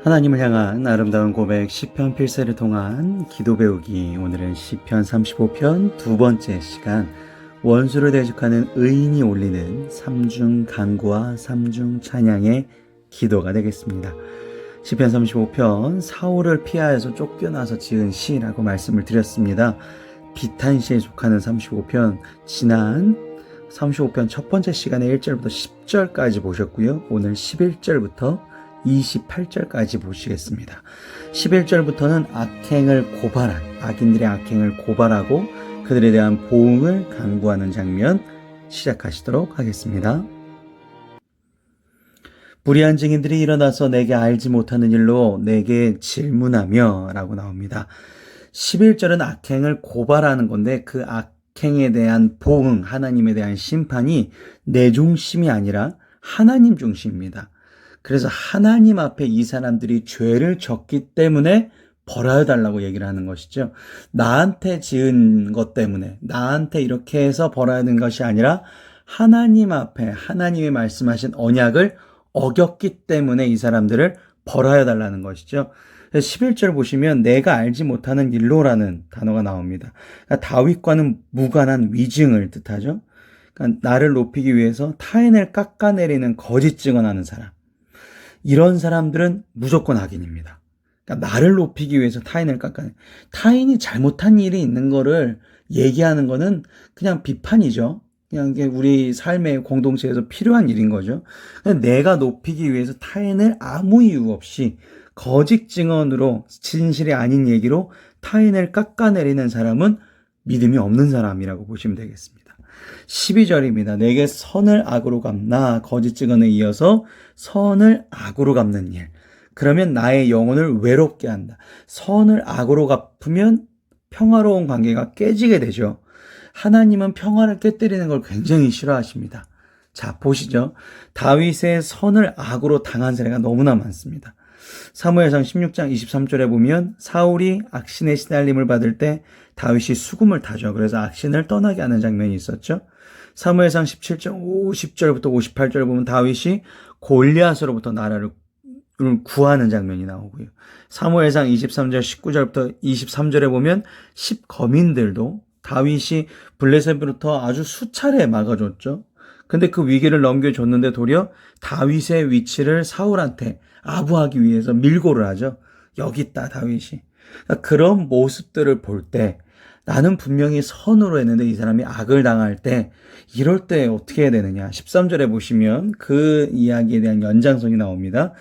하나님을 향한 아름다운 고백 시편 필세를 통한 기도 배우기. 오늘은 시편 35편 두 번째 시간, 원수를 대적하는 의인이 올리는 삼중 간구와 삼중 찬양의 기도가 되겠습니다. 시편 35편, 사울을 피하여서 쫓겨나서 지은 시라고 말씀을 드렸습니다. 비탄시에 속하는 35편, 지난 35편 첫 번째 시간에 1절부터 10절까지 보셨고요. 오늘 11절부터 28절까지 보시겠습니다. 11절부터는 악인들의 악행을 고발하고 그들에 대한 보응을 간구하는 장면 시작하시도록 하겠습니다. 불의한 증인들이 일어나서 내게 알지 못하는 일로 내게 질문하며 라고 나옵니다. 11절은 악행을 고발하는 건데, 그 악행에 대한 보응, 하나님에 대한 심판이 내 중심이 아니라 하나님 중심입니다. 그래서 하나님 앞에 이 사람들이 죄를 졌기 때문에 벌하여 달라고 얘기를 하는 것이죠. 나한테 지은 것 때문에, 나한테 이렇게 해서 벌하여 된 것이 아니라 하나님 앞에 하나님이 말씀하신 언약을 어겼기 때문에 이 사람들을 벌하여 달라는 것이죠. 11절 보시면 내가 알지 못하는 일로라는 단어가 나옵니다. 그러니까 다윗과는 무관한 위증을 뜻하죠. 그러니까 나를 높이기 위해서 타인을 깎아내리는 거짓 증언하는 사람. 이런 사람들은 무조건 악인입니다. 그러니까 나를 높이기 위해서 타인을 타인이 잘못한 일이 있는 거를 얘기하는 거는 그냥 비판이죠. 그냥 이게 우리 삶의 공동체에서 필요한 일인 거죠. 내가 높이기 위해서 타인을 아무 이유 없이 거짓 증언으로, 진실이 아닌 얘기로 타인을 깎아내리는 사람은 믿음이 없는 사람이라고 보시면 되겠습니다. 12절입니다. 내게 선을 악으로 갚나. 거짓 증언에 이어서 선을 악으로 갚는 일. 그러면 나의 영혼을 외롭게 한다. 선을 악으로 갚으면 평화로운 관계가 깨지게 되죠. 하나님은 평화를 깨뜨리는 걸 굉장히 싫어하십니다. 자, 보시죠. 다윗의 선을 악으로 당한 사례가 너무나 많습니다. 사무엘상 16장 23절에 보면 사울이 악신의 시달림을 받을 때 다윗이 수금을 타죠. 그래서 악신을 떠나게 하는 장면이 있었죠. 사무엘상 17장 50절부터 58절 보면 다윗이 골리앗으로부터 나라를 구하는 장면이 나오고요. 사무엘상 23절 19절부터 23절에 보면 10거민들도 다윗이 블레셋으로부터 아주 수차례 막아줬죠. 근데 그 위기를 넘겨줬는데 도리어 다윗의 위치를 사울한테 아부하기 위해서 밀고를 하죠. 여기 있다 다윗이. 그런 모습들을 볼 때 나는 분명히 선으로 했는데 이 사람이 악을 당할 때, 이럴 때 어떻게 해야 되느냐. 13절에 보시면 그 이야기에 대한 연장선이 나옵니다.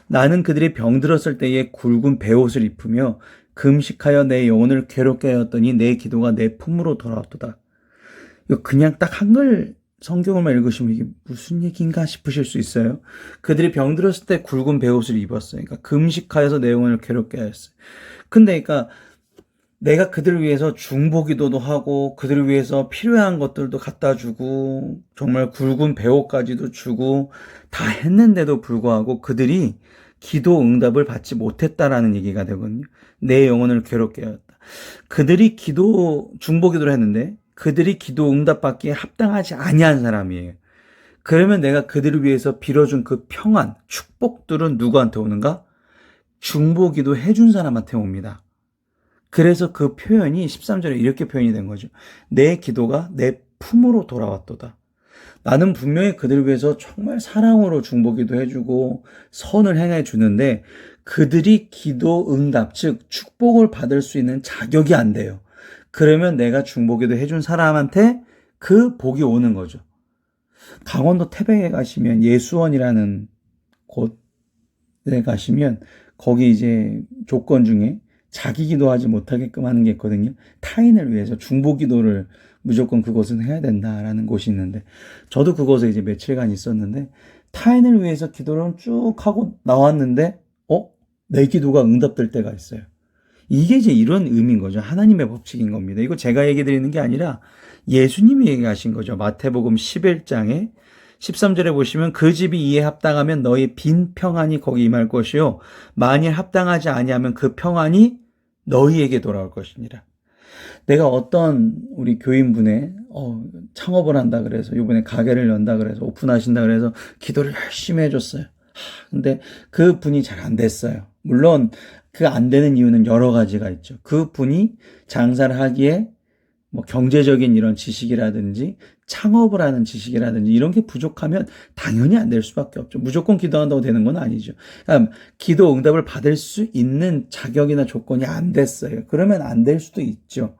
나는 그들이 병들었을 때에 굵은 베옷을 입으며 금식하여 내 영혼을 괴롭게 하였더니 내 기도가 내 품으로 돌아왔도다. 이거 그냥 딱 한글 성경을만 읽으시면 이게 무슨 얘기인가 싶으실 수 있어요. 그들이 병들었을 때 굵은 베옷을 입었어요. 그러니까 금식하여서 내 영혼을 괴롭게 하였어요. 근데 그러니까 내가 그들을 위해서 중보기도도 하고 그들을 위해서 필요한 것들도 갖다 주고 정말 굵은 배옷까지도 주고 다 했는데도 불구하고 그들이 기도 응답을 받지 못했다라는 얘기가 되거든요. 내 영혼을 괴롭게 하였다. 그들이 중보기도를 했는데 그들이 기도 응답받기에 합당하지 아니한 사람이에요. 그러면 내가 그들을 위해서 빌어준 그 평안, 축복들은 누구한테 오는가? 중보기도 해준 사람한테 옵니다. 그래서 그 표현이 13절에 이렇게 표현이 된 거죠. 내 기도가 내 품으로 돌아왔도다. 나는 분명히 그들을 위해서 정말 사랑으로 중보기도 해주고 선을 행해주는데 그들이 기도 응답, 즉 축복을 받을 수 있는 자격이 안 돼요. 그러면 내가 중보기도 해준 사람한테 그 복이 오는 거죠. 강원도 태백에 가시면 예수원이라는 곳에 가시면 거기 이제 조건 중에 자기 기도하지 못하게끔 하는 게 있거든요. 타인을 위해서 중보기도를 무조건 그곳은 해야 된다라는 곳이 있는데, 저도 그곳에 이제 며칠간 있었는데 타인을 위해서 기도를 쭉 하고 나왔는데 내 기도가 응답될 때가 있어요. 이게 이제 이런 의미인 거죠. 하나님의 법칙인 겁니다. 이거 제가 얘기 드리는 게 아니라 예수님이 얘기하신 거죠. 마태복음 11장에 13절에 보시면 그 집이 이에 합당하면 너희 빈 평안이 거기 임할 것이요 만일 합당하지 아니하면 그 평안이 너희에게 돌아올 것이니라. 내가 어떤 우리 교인분의 창업을 한다 그래서 이번에 가게를 연다 그래서 오픈하신다 그래서 기도를 열심히 해줬어요. 근데 그 분이 잘 안 됐어요. 물론 그 안 되는 이유는 여러 가지가 있죠. 그 분이 장사를 하기에 뭐 경제적인 이런 지식이라든지 창업을 하는 지식이라든지 이런 게 부족하면 당연히 안 될 수밖에 없죠. 무조건 기도한다고 되는 건 아니죠. 그러니까 기도 응답을 받을 수 있는 자격이나 조건이 안 됐어요. 그러면 안 될 수도 있죠.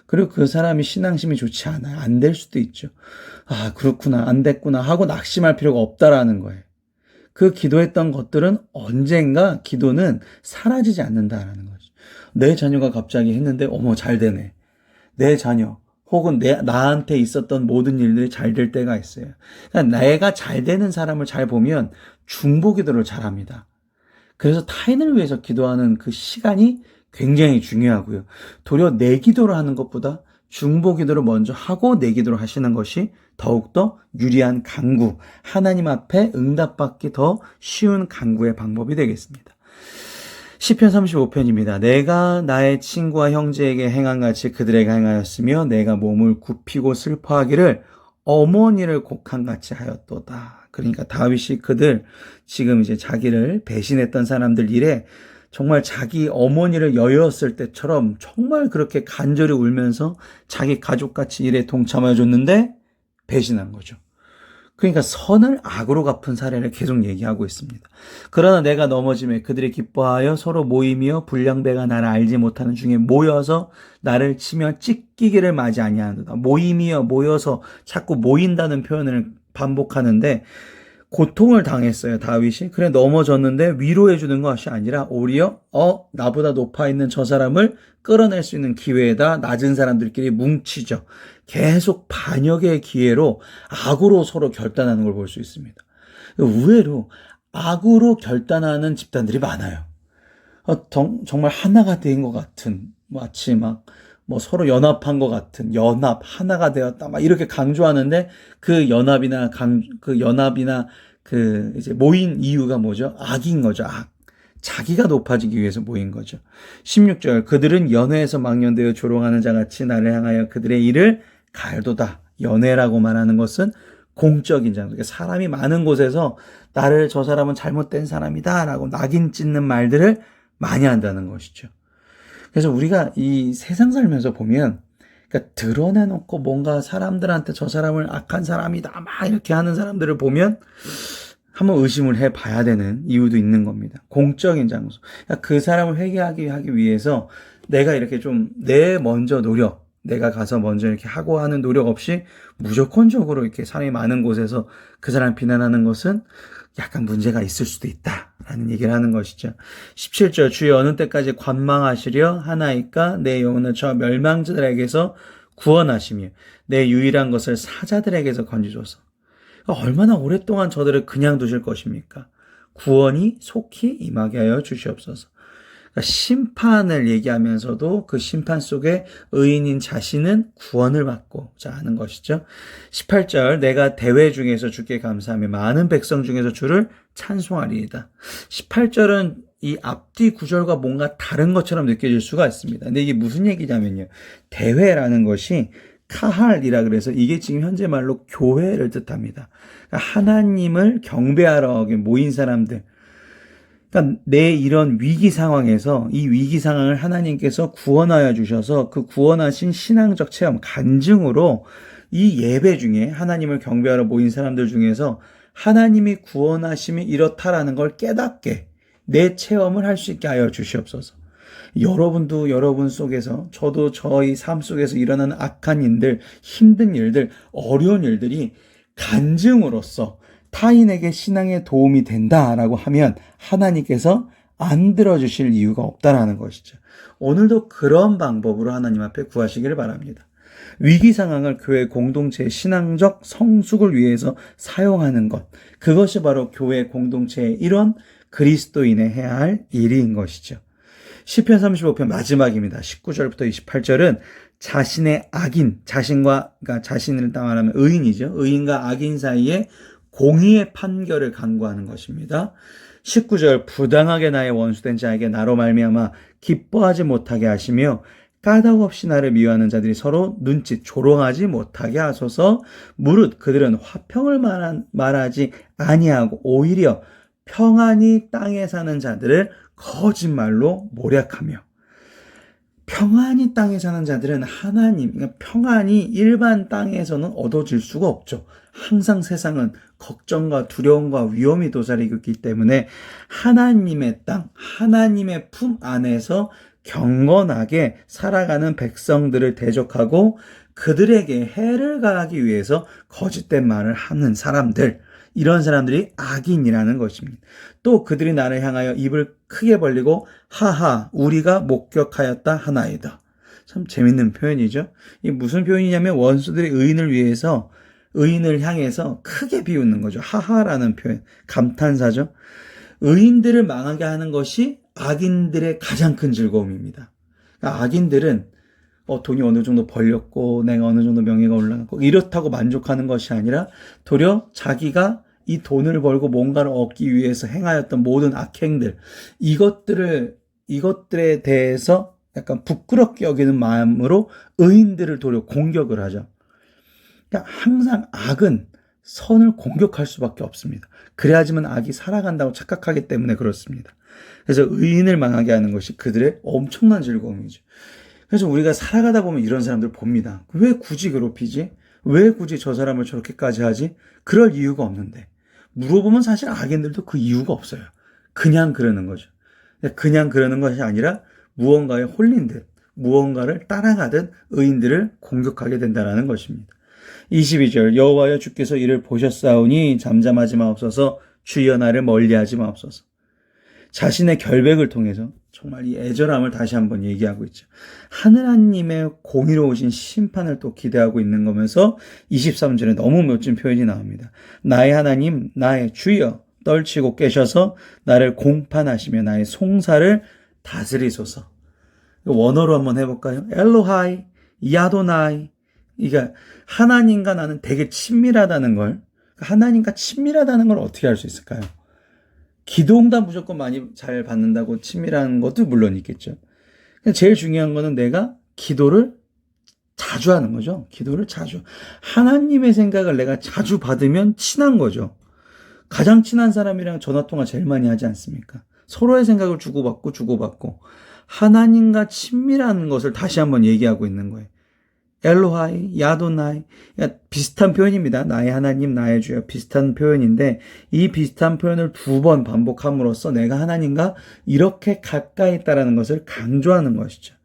그리고 그 사람이 신앙심이 좋지 않아요. 안 될 수도 있죠. 아, 그렇구나. 안 됐구나 하고 낙심할 필요가 없다라는 거예요. 그 기도했던 것들은 언젠가 기도는 사라지지 않는다라는 거죠. 내 자녀가 갑자기 했는데 어머 잘 되네. 내 자녀 혹은 나한테 있었던 모든 일들이 잘 될 때가 있어요. 그러니까 내가 잘 되는 사람을 잘 보면 중보기도를 잘합니다. 그래서 타인을 위해서 기도하는 그 시간이 굉장히 중요하고요. 도리어 내 기도를 하는 것보다 중보기도를 먼저 하고 내 기도를 하시는 것이 더욱더 유리한 강구, 하나님 앞에 응답받기 더 쉬운 강구의 방법이 되겠습니다. 시편 35편입니다. 내가 나의 친구와 형제에게 행한 같이 그들에게 행하였으며 내가 몸을 굽히고 슬퍼하기를 어머니를 곡한같이 하였도다. 그러니까 다윗이 그들 지금 이제 자기를 배신했던 사람들 일에 정말 자기 어머니를 여였을 때처럼 정말 그렇게 간절히 울면서 자기 가족같이 일에 동참해 줬는데 배신한 거죠. 그러니까 선을 악으로 갚은 사례를 계속 얘기하고 있습니다. 그러나 내가 넘어짐에 그들이 기뻐하여 서로 모이며 불량배가 나를 알지 못하는 중에 모여서 나를 치며 찢기기를 맞이 아니하노다. 모임이여 모여서 자꾸 모인다는 표현을 반복하는데 고통을 당했어요, 다윗이. 그래 넘어졌는데 위로해 주는 것이 아니라 오히려 나보다 높아 있는 저 사람을 끌어낼 수 있는 기회에다 낮은 사람들끼리 뭉치죠. 계속 반역의 기회로 악으로 서로 결단하는 걸 볼 수 있습니다. 의외로 악으로 결단하는 집단들이 많아요. 정말 하나가 된 것 같은, 마치 뭐 서로 연합한 것 같은, 하나가 되었다, 막 이렇게 강조하는데 그 연합이나 이제 모인 이유가 뭐죠? 악인 거죠, 악. 자기가 높아지기 위해서 모인 거죠. 16절, 그들은 연회에서 망령되어 조롱하는 자같이 나를 향하여 그들의 일을 갈도다. 연회라고 말하는 것은 공적인 장소. 그러니까 사람이 많은 곳에서 나를 저 사람은 잘못된 사람이다 라고 낙인 찍는 말들을 많이 한다는 것이죠. 그래서 우리가 이 세상 살면서 보면 그러니까 드러내놓고 뭔가 사람들한테 저 사람을 악한 사람이다 막 이렇게 하는 사람들을 보면 한번 의심을 해봐야 되는 이유도 있는 겁니다. 공적인 장소. 그러니까 그 사람을 회개하기 위해서 내가 이렇게 좀 내가 가서 먼저 이렇게 하고 하는 노력 없이 무조건적으로 이렇게 사람이 많은 곳에서 그 사람 비난하는 것은 약간 문제가 있을 수도 있다라는 얘기를 하는 것이죠. 17절, 주여 어느 때까지 관망하시려 하나이까 내 영혼을 저 멸망자들에게서 구원하시며 내 유일한 것을 사자들에게서 건지소서. 얼마나 오랫동안 저들을 그냥 두실 것입니까? 구원이 속히 임하게 하여 주시옵소서. 그러니까 심판을 얘기하면서도 그 심판 속에 의인인 자신은 구원을 받고자 하는 것이죠. 18절, 내가 대회 중에서 주께 감사하며 많은 백성 중에서 주를 찬송하리이다. 18절은 이 앞뒤 구절과 뭔가 다른 것처럼 느껴질 수가 있습니다. 근데 이게 무슨 얘기냐면요. 대회라는 것이 카할이라 그래서 이게 지금 현재 말로 교회를 뜻합니다. 그러니까 하나님을 경배하러 모인 사람들. 그러니까 내 이런 위기 상황에서 이 위기 상황을 하나님께서 구원하여 주셔서 그 구원하신 신앙적 체험, 간증으로 이 예배 중에 하나님을 경배하러 모인 사람들 중에서 하나님이 구원하심이 이렇다라는 걸 깨닫게 내 체험을 할 수 있게 하여 주시옵소서. 여러분도 여러분 속에서, 저도 저희 삶 속에서 일어나는 악한 일들, 힘든 일들, 어려운 일들이 간증으로써 타인에게 신앙에 도움이 된다라고 하면 하나님께서 안 들어주실 이유가 없다라는 것이죠. 오늘도 그런 방법으로 하나님 앞에 구하시기를 바랍니다. 위기 상황을 교회 공동체의 신앙적 성숙을 위해서 사용하는 것, 그것이 바로 교회 공동체의 일원 그리스도인의 해야 할 일인 것이죠. 시편 35편 마지막입니다. 19절부터 28절은 자신의 악인, 그러니까 자신을 말하면 의인이죠. 의인과 악인 사이에 공의의 판결을 간구하는 것입니다. 19절, 부당하게 나의 원수된 자에게 나로 말미암아 기뻐하지 못하게 하시며 까닭 없이 나를 미워하는 자들이 서로 눈짓 조롱하지 못하게 하소서. 무릇 그들은 화평을 말하지 아니하고 오히려 평안히 땅에 사는 자들을 거짓말로 모략하며. 평안히 땅에 사는 자들은 하나님, 그러니까 평안이 일반 땅에서는 얻어질 수가 없죠. 항상 세상은 걱정과 두려움과 위험이 도사리고 있기 때문에 하나님의 땅, 하나님의 품 안에서 경건하게 살아가는 백성들을 대적하고 그들에게 해를 가하기 위해서 거짓된 말을 하는 사람들, 이런 사람들이 악인이라는 것입니다. 또 그들이 나를 향하여 입을 크게 벌리고 하하 우리가 목격하였다 하나이다. 참 재밌는 표현이죠. 이 무슨 표현이냐면 원수들이 의인을 향해서 크게 비웃는 거죠. 하하라는 표현, 감탄사죠. 의인들을 망하게 하는 것이 악인들의 가장 큰 즐거움입니다. 그러니까 악인들은 돈이 어느 정도 벌렸고 내가 어느 정도 명예가 올라갔고 이렇다고 만족하는 것이 아니라 도리어 자기가 이 돈을 벌고 뭔가를 얻기 위해서 행하였던 모든 악행들, 이것들에 대해서 약간 부끄럽게 여기는 마음으로 의인들을 도리어 공격을 하죠. 그러니까 항상 악은 선을 공격할 수밖에 없습니다. 그래야지만 악이 살아간다고 착각하기 때문에 그렇습니다. 그래서 의인을 망하게 하는 것이 그들의 엄청난 즐거움이죠. 그래서 우리가 살아가다 보면 이런 사람들 봅니다. 왜 굳이 괴롭히지? 왜 굳이 저 사람을 저렇게까지 하지? 그럴 이유가 없는데. 물어보면 사실 악인들도 그 이유가 없어요. 그냥 그러는 거죠. 그냥 그러는 것이 아니라 무언가에 홀린 듯, 무언가를 따라가듯 의인들을 공격하게 된다는 것입니다. 22절 여호와여 주께서 이를 보셨사오니 잠잠하지 마옵소서 주여 나를 멀리하지 마옵소서. 자신의 결백을 통해서 정말 이 애절함을 다시 한번 얘기하고 있죠. 하느님의 공의로우신 심판을 또 기대하고 있는 거면서 23절에 너무 멋진 표현이 나옵니다. 나의 하나님, 나의 주여 떨치고 깨셔서 나를 공판하시며 나의 송사를 다스리소서. 원어로 한번 해볼까요? 엘로하이, 야도나이. 그러니까 하나님과 나는 되게 친밀하다는 걸, 하나님과 친밀하다는 걸 어떻게 알 수 있을까요? 기도응답 무조건 많이 잘 받는다고 친밀한 것도 물론 있겠죠. 제일 중요한 거는 내가 기도를 자주 하는 거죠. 기도를 자주. 하나님의 생각을 내가 자주 받으면 친한 거죠. 가장 친한 사람이랑 전화통화 제일 많이 하지 않습니까? 서로의 생각을 주고받고 하나님과 친밀한 것을 다시 한번 얘기하고 있는 거예요. 엘로하이, 야도나이. 그러니까 비슷한 표현입니다. 나의 하나님, 나의 주여. 비슷한 표현인데 이 비슷한 표현을 2번 반복함으로써 내가 하나님과 이렇게 가까이 있다는 것을 강조하는 것이죠.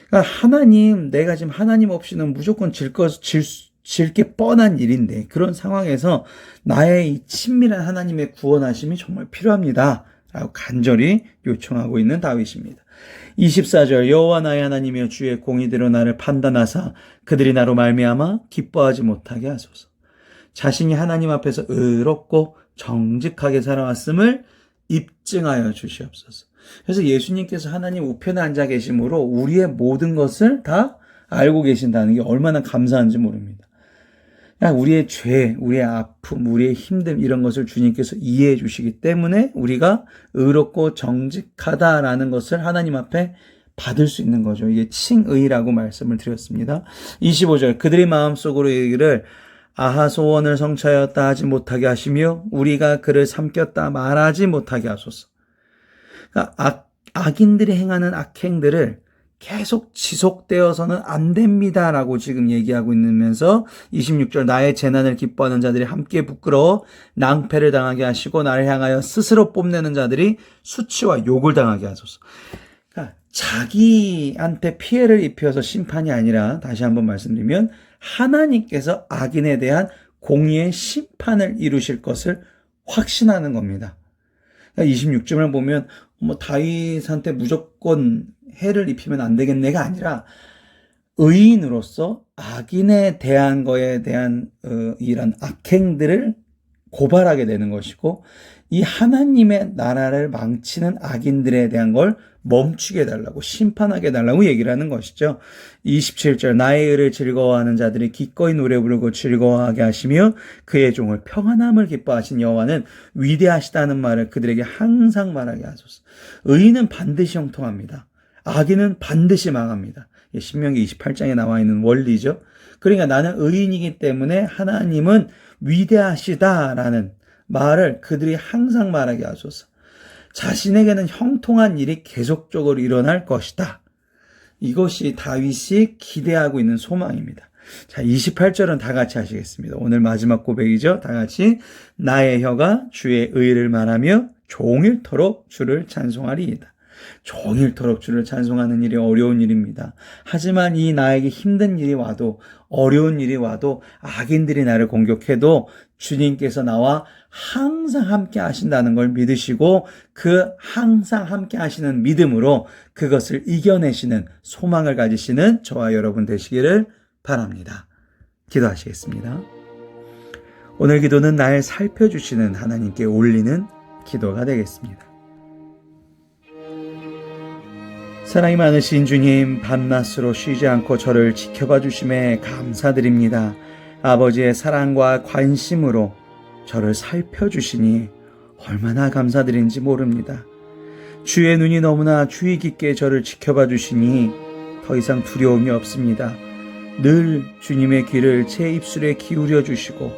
그러니까 하나님, 내가 지금 하나님 없이는 무조건 질 게 뻔한 일인데 그런 상황에서 나의 이 친밀한 하나님의 구원하심이 정말 필요합니다. 라고 간절히 요청하고 있는 다윗입니다. 24절 여호와 나의 하나님이여 주의 공의대로 나를 판단하사 그들이 나로 말미암아 기뻐하지 못하게 하소서. 자신이 하나님 앞에서 의롭고 정직하게 살아왔음을 입증하여 주시옵소서. 그래서 예수님께서 하나님 우편에 앉아 계심으로 우리의 모든 것을 다 알고 계신다는 게 얼마나 감사한지 모릅니다. 우리의 죄, 우리의 아픔, 우리의 힘듦 이런 것을 주님께서 이해해 주시기 때문에 우리가 의롭고 정직하다라는 것을 하나님 앞에 받을 수 있는 거죠. 이게 칭의라고 말씀을 드렸습니다. 25절 그들의 마음속으로 이르기를 아하 소원을 성취하였다 하지 못하게 하시며 우리가 그를 삼켰다 말하지 못하게 하소서. 그러니까 악인들이 행하는 악행들을 계속 지속되어서는 안 됩니다라고 지금 얘기하고 있으면서 26절 나의 재난을 기뻐하는 자들이 함께 부끄러워 낭패를 당하게 하시고 나를 향하여 스스로 뽐내는 자들이 수치와 욕을 당하게 하소서. 그러니까 자기한테 피해를 입혀서 심판이 아니라 다시 한번 말씀드리면 하나님께서 악인에 대한 공의의 심판을 이루실 것을 확신하는 겁니다. 그러니까 26절을 보면 다윗한테 무조건 해를 입히면 안 되겠네가 아니라 의인으로서 악인에 대한 거에 대한 이런 악행들을 고발하게 되는 것이고 이 하나님의 나라를 망치는 악인들에 대한 걸 멈추게 해달라고 심판하게 해달라고 얘기를 하는 것이죠. 27절 나의 의를 즐거워하는 자들이 기꺼이 노래 부르고 즐거워하게 하시며 그의 종을 평안함을 기뻐하신 여호와는 위대하시다는 말을 그들에게 항상 말하게 하소서. 의인은 반드시 형통합니다. 악인은 반드시 망합니다. 신명기 28장에 나와 있는 원리죠. 그러니까 나는 의인이기 때문에 하나님은 위대하시다라는 말을 그들이 항상 말하게 하소서. 자신에게는 형통한 일이 계속적으로 일어날 것이다. 이것이 다윗이 기대하고 있는 소망입니다. 자, 28절은 다 같이 하시겠습니다. 오늘 마지막 고백이죠. 다 같이 나의 혀가 주의 의를 말하며 종일토록 주를 찬송하리이다. 종일토록 주를 찬송하는 일이 어려운 일입니다. 하지만 이 나에게 힘든 일이 와도 어려운 일이 와도 악인들이 나를 공격해도 주님께서 나와 항상 함께 하신다는 걸 믿으시고 그 항상 함께 하시는 믿음으로 그것을 이겨내시는 소망을 가지시는 저와 여러분 되시기를 바랍니다. 기도하시겠습니다. 오늘 기도는 날 살펴주시는 하나님께 올리는 기도가 되겠습니다. 사랑이 많으신 주님, 밤낮으로 쉬지 않고 저를 지켜봐 주심에 감사드립니다. 아버지의 사랑과 관심으로 저를 살펴주시니 얼마나 감사드린지 모릅니다. 주의 눈이 너무나 주의 깊게 저를 지켜봐 주시니 더 이상 두려움이 없습니다. 늘 주님의 귀를 제 입술에 기울여 주시고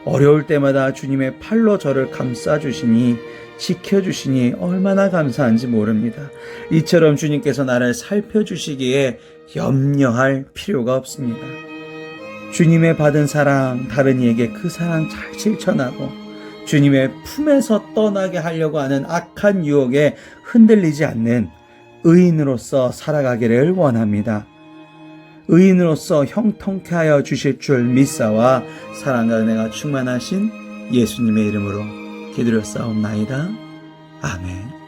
어려울 때마다 주님의 팔로 저를 감싸 주시니 지켜주시니 얼마나 감사한지 모릅니다. 이처럼 주님께서 나를 살펴주시기에 염려할 필요가 없습니다. 주님의 받은 사랑, 다른 이에게 그 사랑 잘 실천하고 주님의 품에서 떠나게 하려고 하는 악한 유혹에 흔들리지 않는 의인으로서 살아가기를 원합니다. 의인으로서 형통케 하여 주실 줄 믿사와 사랑과 은혜가 충만하신 예수님의 이름으로 기도를 싸움나이다. 아멘.